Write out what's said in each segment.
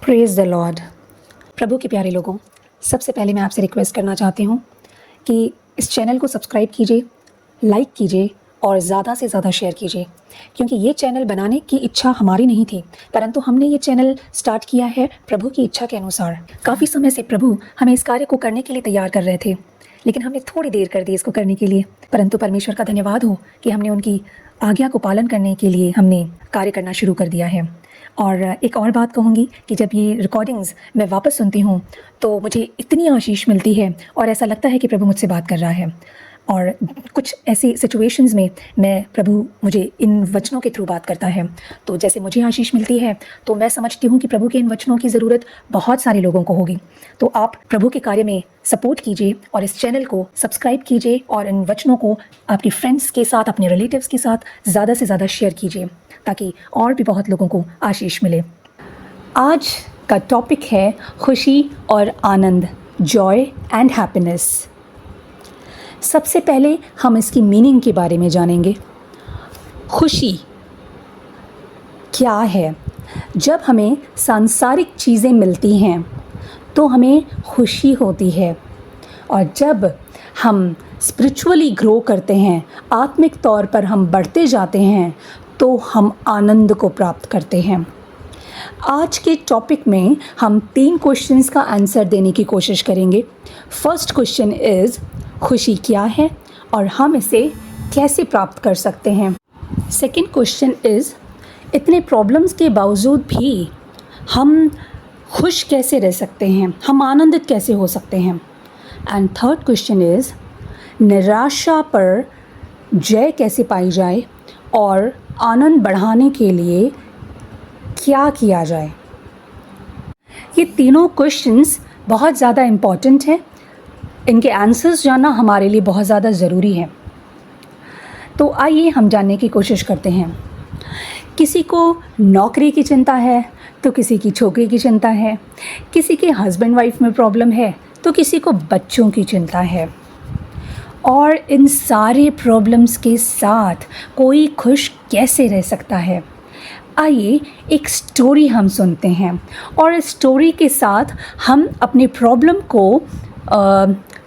Praise the Lord. प्रभु के प्यारे लोगों, सबसे पहले मैं आपसे रिक्वेस्ट करना चाहती हूँ कि इस चैनल को सब्सक्राइब कीजिए, लाइक कीजिए और ज़्यादा से ज़्यादा शेयर कीजिए, क्योंकि ये चैनल बनाने की इच्छा हमारी नहीं थी, परंतु हमने ये चैनल स्टार्ट किया है प्रभु की इच्छा के अनुसार। काफ़ी समय से प्रभु हमें इस कार्य को करने के लिए तैयार कर रहे थे, लेकिन हमने थोड़ी देर कर दी इसको करने के लिए, परंतु परमेश्वर का धन्यवाद हो कि हमने उनकी आज्ञा को पालन करने के लिए हमने कार्य करना शुरू कर दिया है। और एक और बात कहूँगी कि जब ये रिकॉर्डिंग्स मैं वापस सुनती हूँ तो मुझे इतनी आशीष मिलती है और ऐसा लगता है कि प्रभु मुझसे बात कर रहा है। और कुछ ऐसी सिचुएशंस में प्रभु मुझे इन वचनों के थ्रू बात करता है, तो जैसे मुझे आशीष मिलती है तो मैं समझती हूँ कि प्रभु के इन वचनों की ज़रूरत बहुत सारे लोगों को होगी। तो आप प्रभु के कार्य में सपोर्ट कीजिए और इस चैनल को सब्सक्राइब कीजिए और इन वचनों को आपके फ्रेंड्स के साथ, अपने रिलेटिव्स के साथ ज़्यादा से ज़्यादा शेयर कीजिए, ताकि और भी बहुत लोगों को आशीष मिले। आज का टॉपिक है खुशी और आनंद, जॉय एंड हैप्पीनेस। सबसे पहले हम इसकी मीनिंग के बारे में जानेंगे। खुशी क्या है? जब हमें सांसारिक चीज़ें मिलती हैं तो हमें खुशी होती है, और जब हम स्पिरिचुअली ग्रो करते हैं, आत्मिक तौर पर हम बढ़ते जाते हैं, तो हम आनंद को प्राप्त करते हैं। आज के टॉपिक में हम 3 क्वेश्चंस का आंसर देने की कोशिश करेंगे। फर्स्ट क्वेश्चन इज़ खुशी क्या है और हम इसे कैसे प्राप्त कर सकते हैं। सेकंड क्वेश्चन इज़ इतने प्रॉब्लम्स के बावजूद भी हम खुश कैसे रह सकते हैं, हम आनंदित कैसे हो सकते हैं। एंड थर्ड क्वेश्चन इज़ निराशा पर जय कैसे पाई जाए और आनंद बढ़ाने के लिए क्या किया जाए। ये तीनों क्वेश्चंस बहुत ज़्यादा इम्पॉर्टेंट हैं, इनके आंसर्स जानना हमारे लिए बहुत ज़्यादा ज़रूरी है। तो आइए हम जानने की कोशिश करते हैं। किसी को नौकरी की चिंता है तो किसी की छोकरी की चिंता है, किसी के हस्बैंड वाइफ में प्रॉब्लम है तो किसी को बच्चों की चिंता है, और इन सारे प्रॉब्लम्स के साथ कोई खुश कैसे रह सकता है। आइए एक स्टोरी हम सुनते हैं और इस स्टोरी के साथ हम अपने प्रॉब्लम को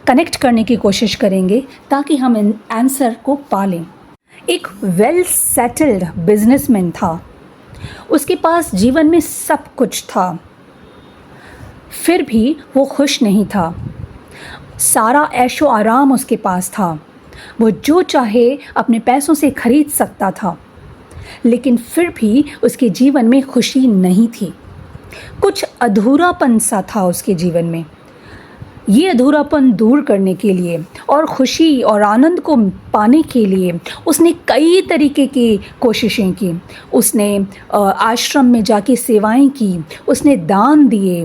कनेक्ट करने की कोशिश करेंगे ताकि हम इन आंसर को पालें। एक वेल सेटल्ड बिजनेसमैन था, उसके पास जीवन में सब कुछ था, फिर भी वो खुश नहीं था। सारा ऐशो आराम उसके पास था, वो जो चाहे अपने पैसों से खरीद सकता था, लेकिन फिर भी उसके जीवन में खुशी नहीं थी। कुछ अधूरापन सा था उसके जीवन में। ये अधूरापन दूर करने के लिए और खुशी और आनंद को पाने के लिए उसने कई तरीके की कोशिशें की। उसने आश्रम में जाके सेवाएं की, उसने दान दिए,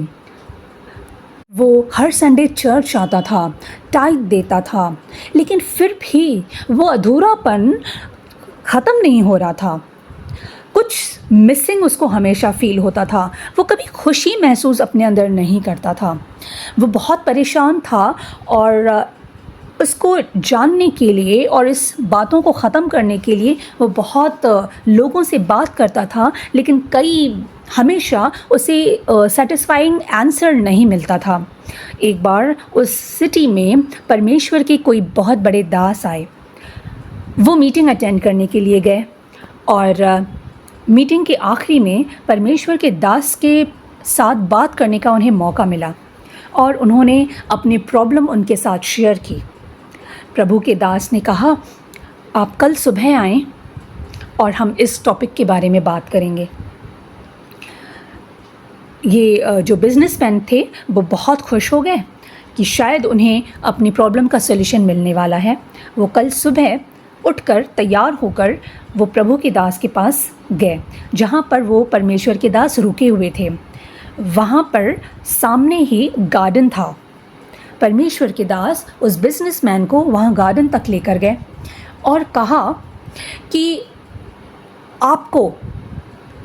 वो हर संडे चर्च आता था, टाइट देता था, लेकिन फिर भी वो अधूरापन ख़त्म नहीं हो रहा था। कुछ मिसिंग उसको हमेशा फील होता था। वो कभी खुशी महसूस अपने अंदर नहीं करता था। वो बहुत परेशान था और उसको जानने के लिए और इस बातों को ख़त्म करने के लिए वो बहुत लोगों से बात करता था, लेकिन हमेशा उसे सेटिस्फाइंग आंसर नहीं मिलता था। एक बार उस सिटी में परमेश्वर के कोई बहुत बड़े दास आए। वो मीटिंग अटेंड करने के लिए गए और मीटिंग के आखिरी में परमेश्वर के दास के साथ बात करने का उन्हें मौका मिला और उन्होंने अपनी प्रॉब्लम उनके साथ शेयर की। प्रभु के दास ने कहा, आप कल सुबह आएं और हम इस टॉपिक के बारे में बात करेंगे। ये जो बिजनेसमैन थे वो बहुत खुश हो गए कि शायद उन्हें अपनी प्रॉब्लम का सॉल्यूशन मिलने वाला है। वो कल सुबह उठकर तैयार होकर वो प्रभु के दास के पास गए, जहाँ पर वो परमेश्वर के दास रुके हुए थे। वहाँ पर सामने ही गार्डन था। परमेश्वर के दास उस बिजनेसमैन को वहाँ गार्डन तक लेकर गए और कहा कि आपको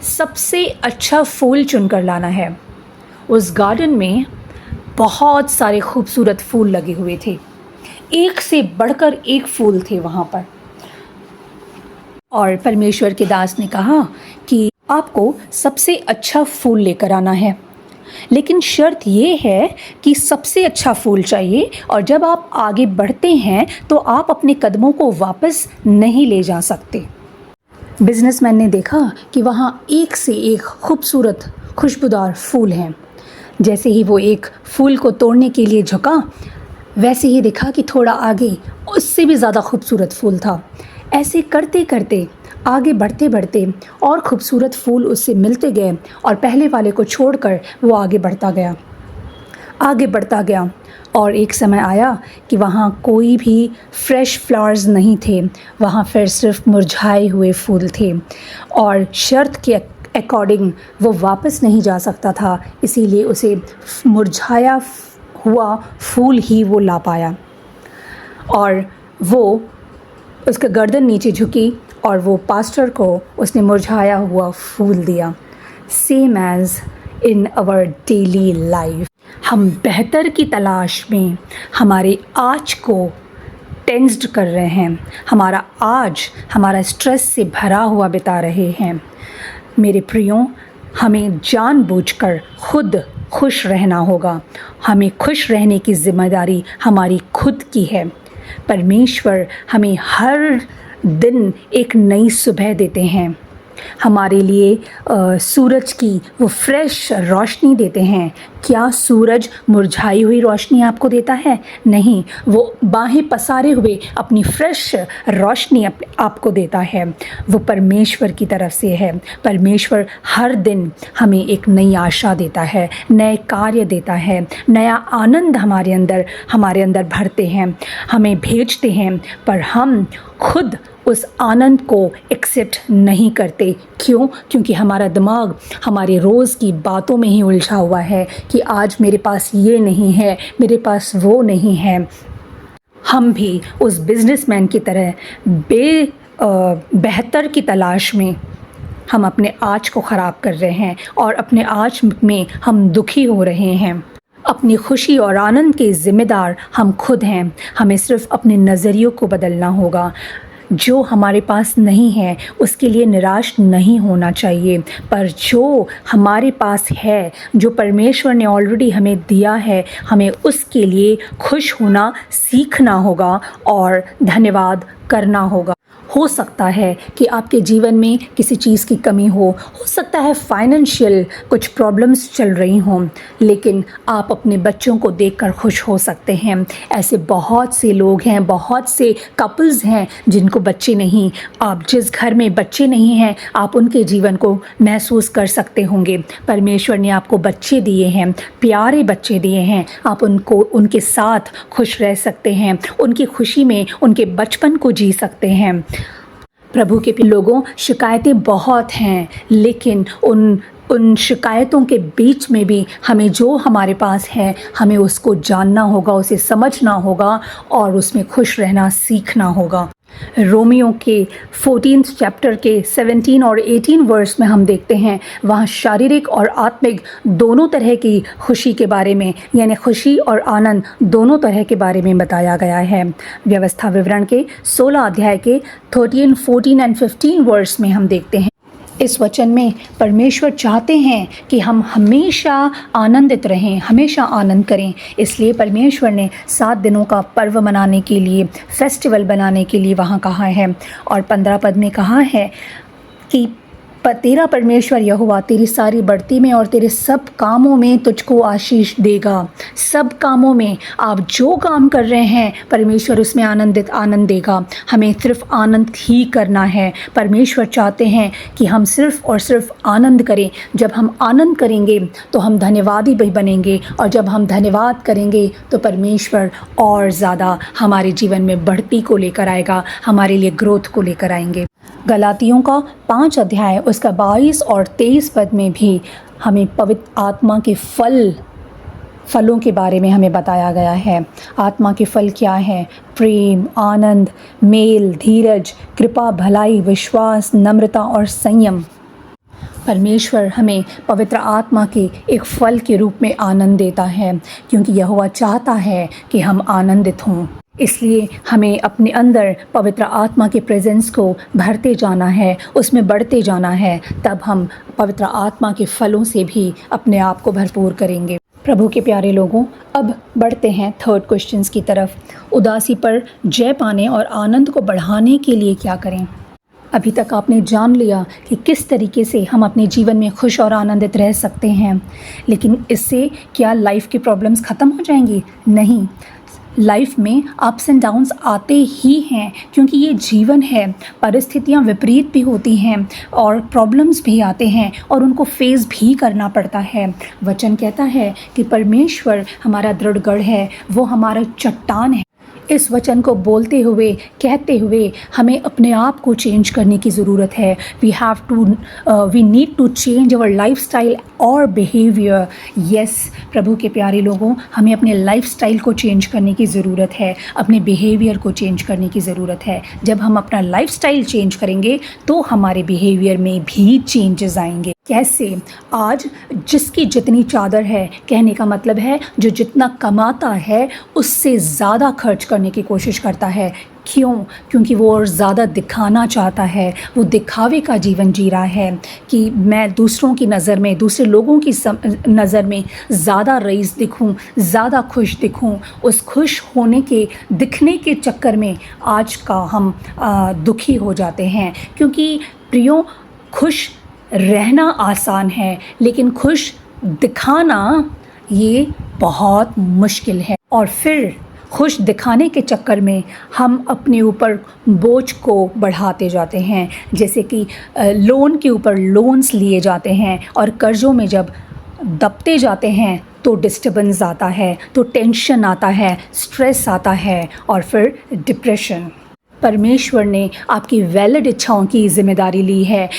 सबसे अच्छा फूल चुनकर लाना है। उस गार्डन में बहुत सारे खूबसूरत फूल लगे हुए थे, एक से बढ़कर एक फूल थे वहाँ पर। और परमेश्वर के दास ने कहा कि आपको सबसे अच्छा फूल लेकर आना है। लेकिन शर्त ये है कि सबसे अच्छा फूल चाहिए, और जब आप आगे बढ़ते हैं तो आप अपने कदमों को वापस नहीं ले जा सकते। बिजनेसमैन ने देखा कि वहाँ एक से एक खूबसूरत खुशबूदार फूल हैं। जैसे ही वो एक फूल को तोड़ने के लिए झुका, वैसे ही देखा कि थोड़ा आगे उससे भी ज़्यादा खूबसूरत फूल था। ऐसे करते करते आगे बढ़ते बढ़ते और खूबसूरत फूल उससे मिलते गए, और पहले वाले को छोड़कर वो आगे बढ़ता गया। और एक समय आया कि वहाँ कोई भी फ्रेश फ्लावर्स नहीं थे, वहाँ फिर सिर्फ मुरझाए हुए फूल थे, और शर्त के अकॉर्डिंग वो वापस नहीं जा सकता था, इसीलिए उसे मुरझाया हुआ फूल ही वो ला पाया। और वो उसका गर्दन नीचे झुकी और वो पास्टर को उसने मुरझाया हुआ फूल दिया। Same as in our daily life, हम बेहतर की तलाश में हमारे आज को टेंस्ड कर रहे हैं, हमारा आज हमारा स्ट्रेस से भरा हुआ बिता रहे हैं। मेरे प्रियों, हमें जानबूझकर खुद खुश रहना होगा। हमें खुश रहने की जिम्मेदारी हमारी खुद की है। परमेश्वर हमें हर दिन एक नई सुबह देते हैं, हमारे लिए सूरज की वो फ्रेश रोशनी देते हैं। क्या सूरज मुरझाई हुई रोशनी आपको देता है? नहीं, वो बाहें पसारे हुए अपनी फ्रेश रोशनी आपको देता है। वो परमेश्वर की तरफ से है। परमेश्वर हर दिन हमें एक नई आशा देता है, नए कार्य देता है, नया आनंद हमारे अंदर भरते हैं, हमें भेजते हैं, पर हम खुद उस आनंद को एक्सेप्ट नहीं करते। क्यों? क्योंकि हमारा दिमाग हमारे रोज़ की बातों में ही उलझा हुआ है कि आज मेरे पास ये नहीं है, मेरे पास वो नहीं है। हम भी उस बिजनेसमैन की तरह बेहतर की तलाश में हम अपने आज को ख़राब कर रहे हैं, और अपने आज में हम दुखी हो रहे हैं। अपनी खुशी और आनंद के ज़िम्मेदार हम खुद हैं। हमें सिर्फ अपने नज़रियों को बदलना होगा। जो हमारे पास नहीं है उसके लिए निराश नहीं होना चाहिए, पर जो हमारे पास है, जो परमेश्वर ने ऑलरेडी हमें दिया है, हमें उसके लिए खुश होना सीखना होगा और धन्यवाद करना होगा। हो सकता है कि आपके जीवन में किसी चीज़ की कमी हो सकता है फाइनेंशियल कुछ प्रॉब्लम्स चल रही हों, लेकिन आप अपने बच्चों को देखकर खुश हो सकते हैं। ऐसे बहुत से लोग हैं, बहुत से कपल्स हैं जिनको बच्चे नहीं। आप जिस घर में बच्चे नहीं हैं, आप उनके जीवन को महसूस कर सकते होंगे। परमेश्वर ने आपको बच्चे दिए हैं, प्यारे बच्चे दिए हैं। आप उनके साथ खुश रह सकते हैं, उनकी खुशी में उनके बचपन को जी सकते हैं। प्रभु के लोगों, शिकायतें बहुत हैं, लेकिन उन शिकायतों के बीच में भी हमें जो हमारे पास है, हमें उसको जानना होगा, उसे समझना होगा और उसमें खुश रहना सीखना होगा। रोमियो के 14th चैप्टर के 17 और 18 वर्स में हम देखते हैं, वहाँ शारीरिक और आत्मिक दोनों तरह की खुशी के बारे में, यानी खुशी और आनंद दोनों तरह के बारे में बताया गया है। व्यवस्था विवरण के 16 अध्याय के 13, 14 और 15 वर्स में हम देखते हैं, इस वचन में परमेश्वर चाहते हैं कि हम हमेशा आनंदित रहें, हमेशा आनंद करें। इसलिए परमेश्वर ने 7 दिनों का पर्व मनाने के लिए, फेस्टिवल बनाने के लिए वहाँ कहा है। और 15 पद में कहा है कि तेरा परमेश्वर यहोवा तेरी सारी बढ़ती में और तेरे सब कामों में तुझको आशीष देगा। सब कामों में आप जो काम कर रहे हैं, परमेश्वर उसमें आनंद देगा। हमें सिर्फ आनंद ही करना है। परमेश्वर चाहते हैं कि हम सिर्फ और सिर्फ आनंद करें। जब हम आनंद करेंगे तो हम धन्यवादी भी बनेंगे, और जब हम धन्यवाद करेंगे तो परमेश्वर और ज़्यादा हमारे जीवन में बढ़ती को लेकर आएगा, हमारे लिए ग्रोथ को लेकर आएंगे। गलातियों का 5 अध्याय उसका 22 और 23 पद में भी हमें पवित्र आत्मा के फलों के बारे में हमें बताया गया है। आत्मा के फल क्या हैं? प्रेम, आनंद, मेल, धीरज, कृपा, भलाई, विश्वास, नम्रता और संयम। परमेश्वर हमें पवित्र आत्मा के एक फल के रूप में आनंद देता है, क्योंकि यहोवा चाहता है कि हम आनंदित हों। इसलिए हमें अपने अंदर पवित्र आत्मा के प्रेजेंस को भरते जाना है, उसमें बढ़ते जाना है, तब हम पवित्र आत्मा के फलों से भी अपने आप को भरपूर करेंगे। प्रभु के प्यारे लोगों, अब बढ़ते हैं थर्ड क्वेश्चंस की तरफ। उदासी पर जय पाने और आनंद को बढ़ाने के लिए क्या करें? अभी तक आपने जान लिया कि किस तरीके से हम अपने जीवन में खुश और आनंदित रह सकते हैं, लेकिन इससे क्या लाइफ की प्रॉब्लम्स ख़त्म हो जाएंगी? नहीं, लाइफ में अप्स एंड डाउन्स आते ही हैं, क्योंकि ये जीवन है। परिस्थितियाँ विपरीत भी होती हैं और प्रॉब्लम्स भी आते हैं और उनको फेस भी करना पड़ता है। वचन कहता है कि परमेश्वर हमारा दृढ़ गढ़ है, वो हमारा चट्टान है। इस वचन को बोलते हुए, कहते हुए हमें अपने आप को चेंज करने की ज़रूरत है। We need to change our lifestyle और बिहेवियर। यस, प्रभु के प्यारे लोगों, हमें अपने लाइफस्टाइल को चेंज करने की ज़रूरत है, अपने बिहेवियर को चेंज करने की ज़रूरत है। जब हम अपना लाइफस्टाइल चेंज करेंगे तो हमारे बिहेवियर में भी चेंजेस आएंगे। कैसे? आज जिसकी जितनी चादर है, कहने का मतलब है जो जितना कमाता है उससे ज़्यादा खर्च करने की कोशिश करता है। क्यों? क्योंकि वो और ज़्यादा दिखाना चाहता है, वो दिखावे का जीवन जी रहा है कि मैं दूसरों की नज़र में, दूसरे लोगों की नज़र में ज़्यादा रईस दिखूं, ज़्यादा खुश दिखूं। उस खुश होने के, दिखने के चक्कर में आज का हम दुखी हो जाते हैं। क्योंकि प्रियो, खुश रहना आसान है, लेकिन खुश दिखाना ये बहुत मुश्किल है। और फिर खुश दिखाने के चक्कर में हम अपने ऊपर बोझ को बढ़ाते जाते हैं, जैसे कि लोन के ऊपर लोन्स लिए जाते हैं, और कर्ज़ों में जब दबते जाते हैं तो डिस्टर्बेंस आता है, तो टेंशन आता है, स्ट्रेस आता है और फिर डिप्रेशन। परमेश्वर ने आपकी वैलिड इच्छाओं की जिम्मेदारी ली है,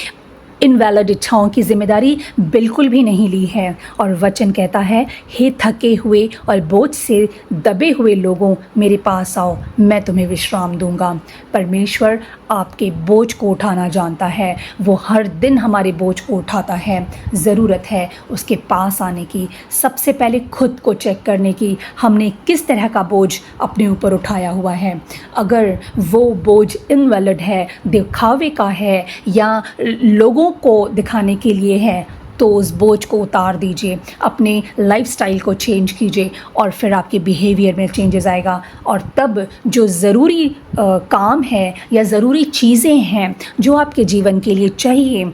इनवैलिड इच्छाओं की जिम्मेदारी बिल्कुल भी नहीं ली है। और वचन कहता है, हे थके हुए और बोझ से दबे हुए लोगों, मेरे पास आओ, मैं तुम्हें विश्राम दूंगा। परमेश्वर आपके बोझ को उठाना जानता है, वो हर दिन हमारे बोझ को उठाता है। ज़रूरत है उसके पास आने की, सबसे पहले खुद को चेक करने की, हमने किस तरह का बोझ अपने ऊपर उठाया हुआ है। अगर वो बोझ इनवैलिड है, दिखावे का है या लोगों को दिखाने के लिए है, तो उस बोझ को उतार दीजिए, अपने लाइफस्टाइल को चेंज कीजिए और फिर आपके बिहेवियर में चेंजेस आएगा। और तब जो ज़रूरी काम है या ज़रूरी चीज़ें हैं जो आपके जीवन के लिए चाहिए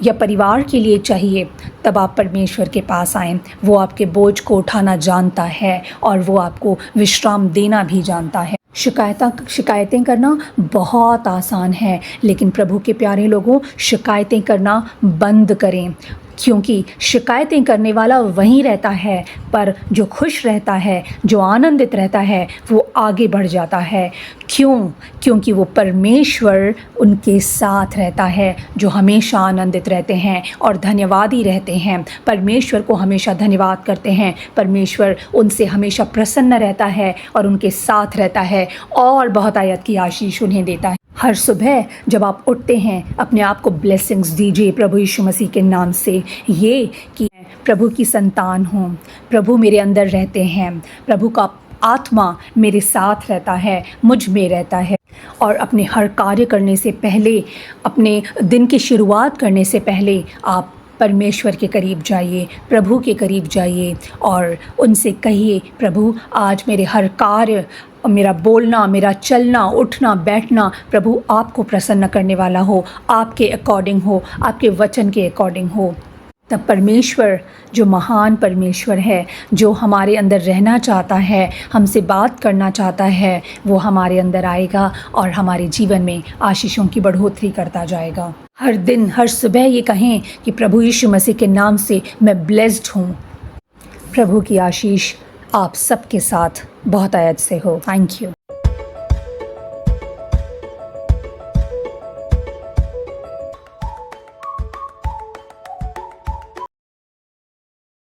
या परिवार के लिए चाहिए, तब आप परमेश्वर के पास आएँ। वो आपके बोझ को उठाना जानता है और वो आपको विश्राम देना भी जानता है। शिकायतें करना बहुत आसान है, लेकिन प्रभु के प्यारे लोगों, शिकायतें करना बंद करें, क्योंकि शिकायतें करने वाला वहीं रहता है, पर जो खुश रहता है, जो आनंदित रहता है, वो आगे बढ़ जाता है। क्यों? क्योंकि वो परमेश्वर उनके साथ रहता है, जो हमेशा आनंदित रहते हैं और धन्यवादी रहते हैं, परमेश्वर को हमेशा धन्यवाद करते हैं। परमेश्वर उनसे हमेशा प्रसन्न रहता है और उनके साथ रहता है और बहुत आयत की आशीष उन्हें देता है। हर सुबह जब आप उठते हैं, अपने आप को ब्लेसिंग्स दीजिए प्रभु यीशु मसीह के नाम से, ये कि प्रभु की संतान हूँ, प्रभु मेरे अंदर रहते हैं, प्रभु का आत्मा मेरे साथ रहता है, मुझ में रहता है। और अपने हर कार्य करने से पहले, अपने दिन की शुरुआत करने से पहले आप परमेश्वर के करीब जाइए, प्रभु के करीब जाइए और उनसे कहिए, प्रभु आज मेरे हर कार्य, मेरा बोलना, मेरा चलना, उठना, बैठना, प्रभु आपको प्रसन्न करने वाला हो, आपके अकॉर्डिंग हो, आपके वचन के अकॉर्डिंग हो। तब परमेश्वर, जो महान परमेश्वर है, जो हमारे अंदर रहना चाहता है, हमसे बात करना चाहता है, वो हमारे अंदर आएगा और हमारे जीवन में आशीषों की बढ़ोतरी करता जाएगा। हर दिन, हर सुबह ये कहें कि प्रभु यीशु मसीह के नाम से मैं ब्लेस्ड हूँ। प्रभु की आशीष आप सबके साथ बहुत आयत से हो। Thank you.